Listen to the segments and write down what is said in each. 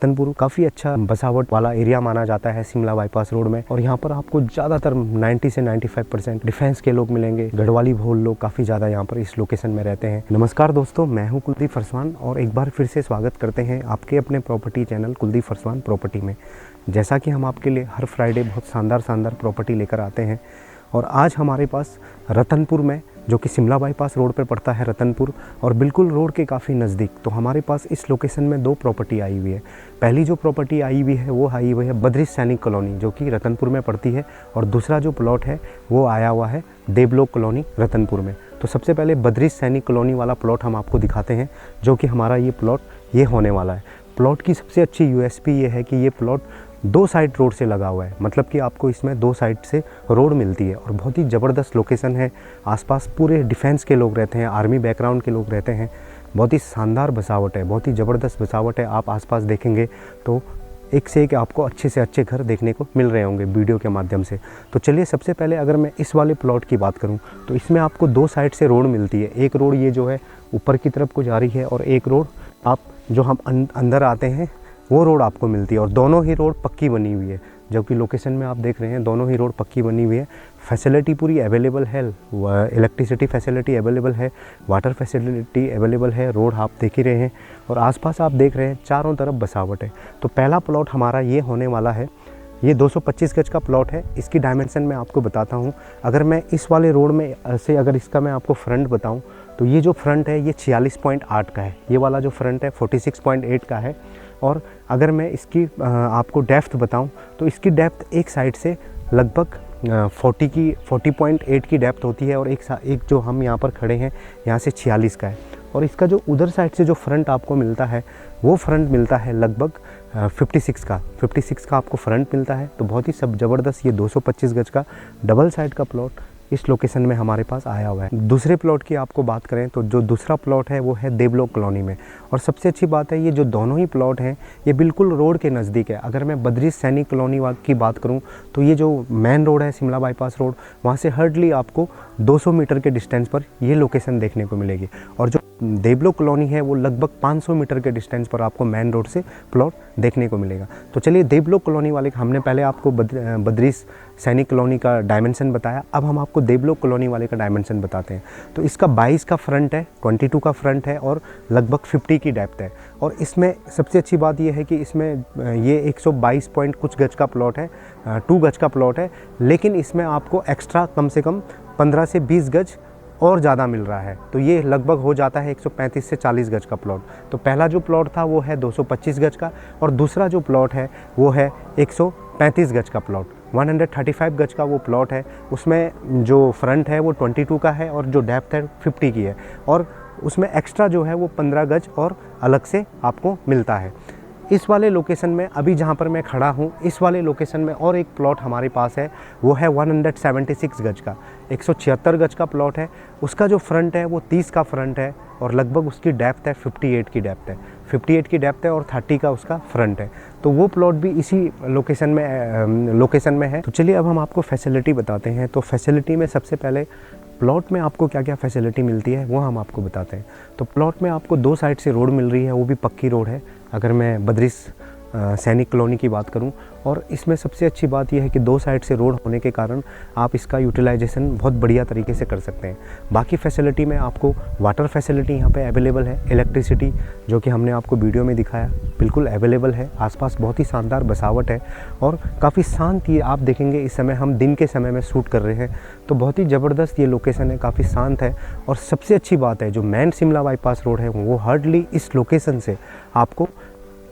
रतनपुर काफ़ी अच्छा बसावट वाला एरिया माना जाता है शिमला बाईपास रोड में। और यहाँ पर आपको ज़्यादातर 90 से 95% डिफेंस के लोग मिलेंगे। गढ़वाली भोल लोग काफ़ी ज़्यादा यहाँ पर इस लोकेशन में रहते हैं। नमस्कार दोस्तों, मैं हूँ कुलदीप फरसवान और एक बार फिर से स्वागत करते हैं आपके अपने property channel Kuldeep Pharswan property में। जैसा कि हम आपके लिए हर फ्राइडे बहुत शानदार प्रॉपर्टी लेकर आते हैं और आज हमारे पास रतनपुर में, जो कि शिमला बाईपास रोड पर पड़ता है रतनपुर, और बिल्कुल रोड के काफ़ी नज़दीक, तो हमारे पास इस लोकेशन में दो प्रॉपर्टी आई हुई है। पहली जो प्रॉपर्टी आई हुई है वो आई हुई है बद्री सैनिक कॉलोनी, जो कि रतनपुर में पड़ती है, और दूसरा जो प्लॉट है वो आया हुआ है देवलोक कॉलोनी रतनपुर में। तो सबसे पहले बद्री सैनिक कॉलोनी वाला प्लॉट हम आपको दिखाते हैं, जो कि हमारा ये प्लॉट ये होने वाला है। प्लॉट की सबसे अच्छी यूएसपी ये है कि ये प्लॉट दो साइड रोड से लगा हुआ है, मतलब कि आपको इसमें दो साइड से रोड मिलती है और बहुत ही ज़बरदस्त लोकेशन है। आसपास पूरे डिफेंस के लोग रहते हैं, आर्मी बैकग्राउंड के लोग रहते हैं। बहुत ही शानदार बसावट है, बहुत ही ज़बरदस्त बसावट है। आप आसपास देखेंगे तो एक से एक आपको अच्छे से अच्छे घर देखने को मिल रहे होंगे वीडियो के माध्यम से। तो चलिए, सबसे पहले अगर मैं इस वाले प्लॉट की बात करूं तो इसमें आपको दो साइड से रोड मिलती है। एक रोड ये जो है ऊपर की तरफ को जा रही है और एक रोड आप जो हम अंदर आते हैं वो रोड आपको मिलती है, और दोनों ही रोड पक्की बनी हुई है। जबकि लोकेशन में आप देख रहे हैं दोनों ही रोड पक्की बनी हुई है। फैसिलिटी पूरी अवेलेबल है, इलेक्ट्रिसिटी फैसिलिटी अवेलेबल है, वाटर फैसिलिटी अवेलेबल है। रोड आप देख ही रहे हैं और आसपास आप देख रहे हैं चारों तरफ बसावट है। तो पहला प्लॉट हमारा ये होने वाला है। ये 225 गज का प्लॉट है। इसकी डायमेंशन मैं आपको बताता हूँ। अगर मैं इस वाले रोड में से अगर इसका मैं आपको फ्रंट बताऊँ तो ये जो फ्रंट है ये 46.8 का है। ये वाला जो फ्रंट है 46.8 का है। और अगर मैं इसकी आपको डेप्थ बताऊं तो इसकी डेप्थ एक साइड से लगभग 40.8 की डेप्थ होती है, और एक जो हम यहाँ पर खड़े हैं यहाँ से 46 का है। और इसका जो उधर साइड से जो फ्रंट आपको मिलता है वो फ्रंट मिलता है लगभग 56 का आपको फ्रंट मिलता है। तो बहुत ही सब ज़बरदस्त ये 225 गज का डबल साइड का प्लॉट इस लोकेशन में हमारे पास आया हुआ है। दूसरे प्लॉट की आपको बात करें तो जो दूसरा प्लॉट है वो है देवलोक कॉलोनी में। और सबसे अच्छी बात है ये जो दोनों ही प्लॉट हैं ये बिल्कुल रोड के नज़दीक है। अगर मैं बद्री सैनिक कॉलोनी की बात करूं तो ये जो मेन रोड है शिमला बाईपास रोड, वहाँ से हार्डली आपको 200 मीटर के डिस्टेंस पर ये लोकेशन देखने को मिलेगी। और जो देवलोक कॉलोनी है वो लगभग 500 मीटर के डिस्टेंस पर आपको मेन रोड से प्लॉट देखने को मिलेगा। तो चलिए, देवलोक कॉलोनी वाले हमने पहले आपको बद्री सैनिक कॉलोनी का डायमेंशन बताया, अब हम आपको देवलोक कॉलोनी वाले का डायमेंशन बताते हैं। तो इसका 22 का फ्रंट है, 22 का फ्रंट है और लगभग 50 की डेप्थ है। और इसमें सबसे अच्छी बात यह है कि इसमें ये 122 पॉइंट कुछ गज का प्लॉट है, 2 गज का प्लॉट है, लेकिन इसमें आपको एक्स्ट्रा कम से कम 15 से 20 गज और ज़्यादा मिल रहा है। तो ये लगभग हो जाता है 135 से 40 गज का प्लॉट। तो पहला जो प्लॉट था वो है 225 गज का, और दूसरा जो प्लॉट है वो है 135 गज का प्लॉट। 135 गज का वो प्लॉट है। उसमें जो फ्रंट है वो 22 का है और जो डेप्थ है 50 की है, और उसमें एक्स्ट्रा जो है वो 15 गज और अलग से आपको मिलता है। इस वाले लोकेशन में अभी जहाँ पर मैं खड़ा हूँ, इस वाले लोकेशन में और एक प्लॉट हमारे पास है, वो है 176 गज का, 176 गज का प्लॉट है। उसका जो फ्रंट है वो 30 का फ्रंट है और लगभग उसकी डेप्थ है 58 की डेप्थ है, 58 की डेप्थ है और 30 का उसका फ्रंट है। तो वो प्लॉट भी इसी लोकेशन में है। तो चलिए, अब हम आपको फैसिलिटी बताते हैं। तो फैसिलिटी में सबसे पहले प्लॉट में आपको क्या क्या फैसिलिटी मिलती है वो हम आपको बताते हैं। तो प्लॉट में आपको दो साइड से रोड मिल रही है, वो भी पक्की रोड है। अगर मैं बद्री सैनिक कॉलोनी की बात करूं, और इसमें सबसे अच्छी बात यह है कि दो साइड से रोड होने के कारण आप इसका यूटिलाइजेशन बहुत बढ़िया तरीके से कर सकते हैं। बाकी फैसिलिटी में आपको वाटर फैसिलिटी यहाँ पे अवेलेबल है, इलेक्ट्रिसिटी जो कि हमने आपको वीडियो में दिखाया बिल्कुल अवेलेबल है। आसपास बहुत ही शानदार बसावट है और काफ़ी शांत ये आप देखेंगे। इस समय हम दिन के समय में शूट कर रहे हैं, तो बहुत ही ज़बरदस्त ये लोकेशन है, काफ़ी शांत है। और सबसे अच्छी बात है जो मेन शिमला बाईपास रोड है वो हार्डली इस लोकेशन से आपको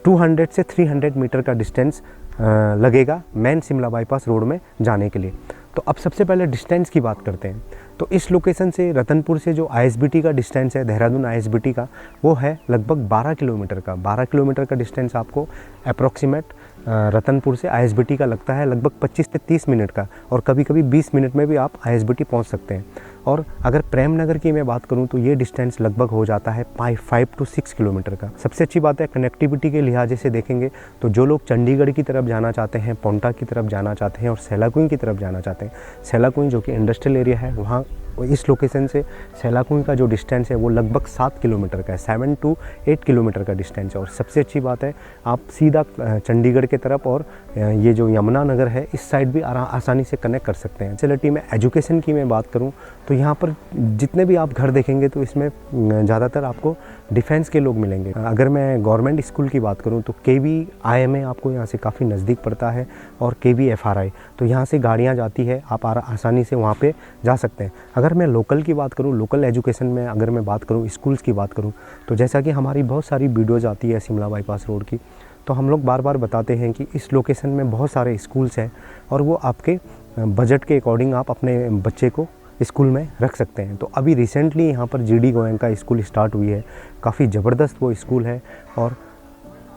200 से 300 मीटर का डिस्टेंस लगेगा मेन शिमला बाईपास रोड में जाने के लिए। तो अब सबसे पहले डिस्टेंस की बात करते हैं। तो इस लोकेशन से रतनपुर से जो आईएसबीटी का डिस्टेंस है, देहरादून आईएसबीटी का, वो है लगभग 12 किलोमीटर का। 12 किलोमीटर का डिस्टेंस आपको अप्रॉक्सीमेट रतनपुर से आईएसबीटी का लगता है लगभग 25 से 30 मिनट का, और कभी कभी 20 मिनट में भी आप आईएसबीटी पहुंच सकते हैं। और अगर प्रेम नगर की मैं बात करूं तो ये डिस्टेंस लगभग हो जाता है 5 to 6 किलोमीटर का। सबसे अच्छी बात है कनेक्टिविटी के लिहाजे से देखेंगे तो जो लोग चंडीगढ़ की तरफ जाना चाहते हैं, पोंटा की तरफ जाना चाहते हैं और सेलाकुई की तरफ जाना चाहते हैं, सेलाकुई जो कि इंडस्ट्रियल एरिया है, वहाँ और इस लोकेशन से सैलाकुई का जो डिस्टेंस है वो लगभग 7 किलोमीटर का है, 7 to 8 किलोमीटर का डिस्टेंस है। और सबसे अच्छी बात है आप सीधा चंडीगढ़ के तरफ और ये जो यमुना नगर है इस साइड भी आसानी से कनेक्ट कर सकते हैं। फैसिलिटी में एजुकेशन की मैं बात करूं तो यहाँ पर जितने भी आप घर देखेंगे तो इसमें ज़्यादातर आपको डिफेंस के लोग मिलेंगे। अगर मैं गवर्नमेंट स्कूल की बात करूं तो KVIMA आपको यहाँ से काफ़ी नज़दीक पड़ता है और KVFRI, तो यहाँ से गाड़ियाँ जाती है, आप आसानी से वहाँ पे जा सकते हैं। अगर मैं लोकल की बात करूँ, लोकल एजुकेशन में अगर मैं बात करूँ, स्कूल्स की बात करूँ, तो जैसा कि हमारी बहुत सारी वीडियोज़ आती है शिमला बाईपास रोड की, तो हम लोग बार बार बताते हैं कि इस लोकेशन में बहुत सारे स्कूल्स हैं और वो आपके बजट के अकॉर्डिंग आप अपने बच्चे को स्कूल में रख सकते हैं। तो अभी रिसेंटली यहाँ पर GD गोयनका स्कूल स्टार्ट हुई है, काफ़ी ज़बरदस्त वो स्कूल है। और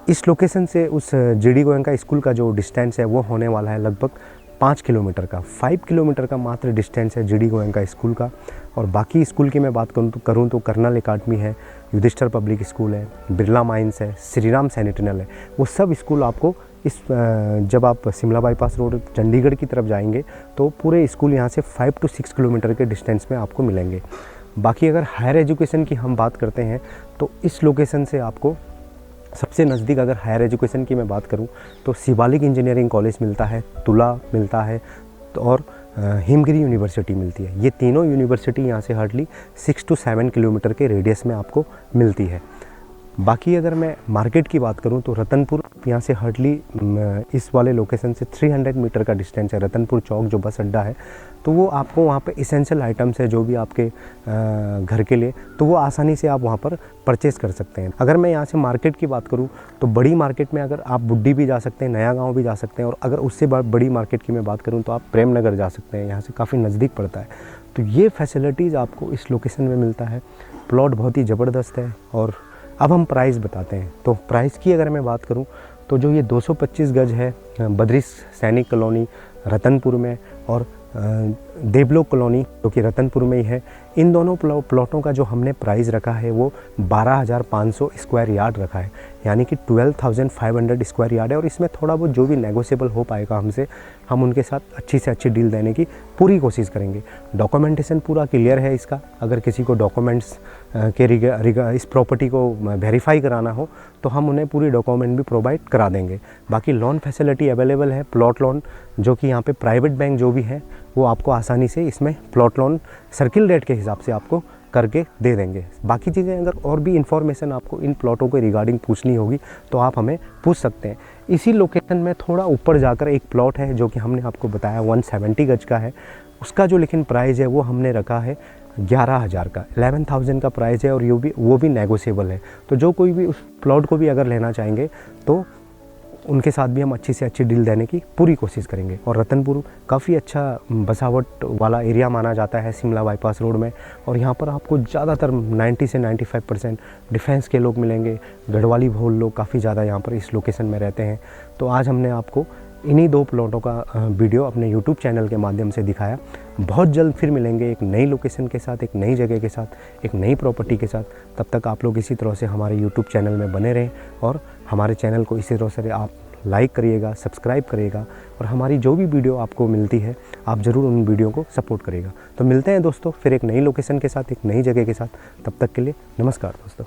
इस लोकेशन से उस GD गोयनका स्कूल का जो डिस्टेंस है वो होने वाला है लगभग 5 किलोमीटर का, 5 किलोमीटर का मात्र डिस्टेंस है GD गोयनका स्कूल का। और बाकी स्कूल की मैं बात करूँ तो कर्नल अकादमी है, युधिष्ठिर पब्लिक स्कूल है, बिरला माइंस है, श्रीराम सैनिटनल है, वो सब स्कूल आपको जब आप शिमला बाईपास रोड चंडीगढ़ की तरफ जाएंगे तो पूरे स्कूल यहाँ से 5 to 6 किलोमीटर के डिस्टेंस में आपको मिलेंगे। बाकी अगर हायर एजुकेशन की हम बात करते हैं तो इस लोकेशन से आपको सबसे नज़दीक अगर हायर एजुकेशन की मैं बात करूं तो शिवालिक इंजीनियरिंग कॉलेज मिलता है, तुला मिलता है और हिमगिरी यूनिवर्सिटी मिलती है। ये तीनों यूनिवर्सिटी यहाँ से हार्डली 6 to 7 किलोमीटर के रेडियस में आपको मिलती है। बाकी अगर मैं मार्केट की बात करूं तो रतनपुर यहाँ से हार्डली इस वाले लोकेशन से 300 मीटर का डिस्टेंस है। रतनपुर चौक जो बस अड्डा है तो वो आपको वहाँ पे इसेंशियल आइटम्स है जो भी आपके घर के लिए, तो वो आसानी से आप वहाँ पर परचेज़ कर सकते हैं। अगर मैं यहाँ से मार्केट की बात करूँ तो बड़ी मार्केट में अगर आप बुड्डी भी जा सकते हैं, नया गाँव भी जा सकते हैं, और अगर उससे बड़ी मार्केट की मैं बात करूँ तो आप प्रेम नगर जा सकते हैं, यहाँ से काफ़ी नज़दीक पड़ता है। तो ये फैसिलिटीज़ आपको इस लोकेशन में मिलता है। प्लॉट बहुत ही ज़बरदस्त है। और अब हम प्राइस बताते हैं। तो प्राइस की अगर मैं बात करूं तो जो ये 225 गज है बद्री सैनिक कॉलोनी रतनपुर में और देवलोक कॉलोनी जो कि रतनपुर में ही है, इन दोनों प्लॉटों का जो हमने प्राइस रखा है वो 12,500 स्क्वायर यार्ड रखा है, यानी कि 12,500 स्क्वायर यार्ड है। और इसमें थोड़ा बहुत जो भी नेगोशिएबल हो पाएगा हमसे, हम उनके साथ अच्छी से अच्छी डील देने की पूरी कोशिश करेंगे। डॉक्यूमेंटेशन पूरा क्लियर है इसका। अगर किसी को डॉक्यूमेंट्स के इस प्रॉपर्टी को वेरीफाई कराना हो तो हम उन्हें पूरी डॉक्यूमेंट भी प्रोवाइड करा देंगे। बाकी लोन फैसिलिटी अवेलेबल है, प्लॉट लोन जो कि यहाँ पे प्राइवेट बैंक जो भी है वो आपको आसानी से इसमें प्लॉट लोन सर्किल रेट के हिसाब से आपको करके दे देंगे। बाकी चीज़ें अगर और भी इन्फॉर्मेशन आपको इन प्लॉटों के रिगार्डिंग पूछनी होगी तो आप हमें पूछ सकते हैं। इसी लोकेशन में थोड़ा ऊपर जाकर एक प्लॉट है जो कि हमने आपको बताया 170 गज का है, उसका जो लेकिन प्राइस है वो हमने रखा है 11,000 का, 11,000 का प्राइस है और वो भी नेगोशिएबल है। तो जो कोई भी उस प्लॉट को भी अगर लेना चाहेंगे तो उनके साथ भी हम अच्छी से अच्छी डील देने की पूरी कोशिश करेंगे। और रतनपुर काफ़ी अच्छा बसावट वाला एरिया माना जाता है शिमला बाईपास रोड में, और यहाँ पर आपको ज़्यादातर 90 से 95% डिफेंस के लोग मिलेंगे। गढ़वाली भोल लोग काफ़ी ज़्यादा यहाँ पर इस लोकेशन में रहते हैं। तो आज हमने आपको इन्हीं 2 प्लॉटों का वीडियो अपने यूट्यूब चैनल के माध्यम से दिखाया। बहुत जल्द फिर मिलेंगे एक नई लोकेशन के साथ, एक नई जगह के साथ, एक नई प्रॉपर्टी के साथ। तब तक आप लोग इसी तरह से हमारे यूट्यूब चैनल में बने रहें और हमारे चैनल को इसी तरह से आप लाइक करिएगा, सब्सक्राइब करिएगा, और हमारी जो भी वीडियो आपको मिलती है आप ज़रूर उन वीडियो को सपोर्ट करिएगा। तो मिलते हैं दोस्तों फिर एक नई लोकेशन के साथ, एक नई जगह के साथ। तब तक के लिए नमस्कार दोस्तों।